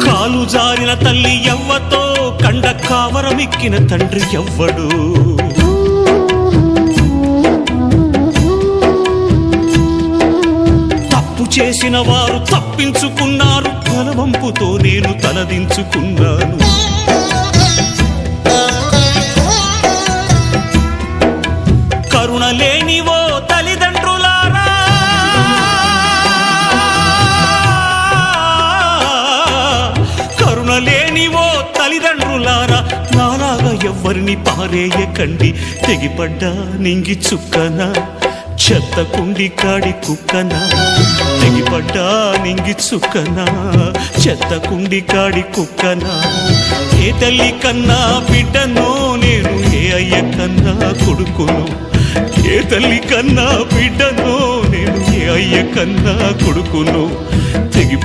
కాలు జారిన తల్లి ఎవ్వతో కండ కావరమిక్కిన తండ్రి ఎవ్వడు. తప్పు చేసిన వారు తప్పించుకున్నారు, తలవంపుతో నేను తలదించుకున్నాను. కరుణ లేనివో తల్లిదండ్రులారా, కరుణ లేనివో తల్లిదండ్రులారా, నాలాగా ఎవ్వరిని పారేయకండి. తెగిపడ్డా నింగి చుక్కనా, చెత్త కుండి కాడి కుక్కనా. తెగిపడ్డా నింగి చుక్కనా, చెత్త కుండి కాడి కుక్కనా. ఏ తల్లి కన్నా బిడ్డనో నేను, ఏ అయ్య కన్నా కొడుకును. ఏ తల్లి కన్నా బిడ్డనో నేను, ఏ అయ్య కన్నా కొడుకును.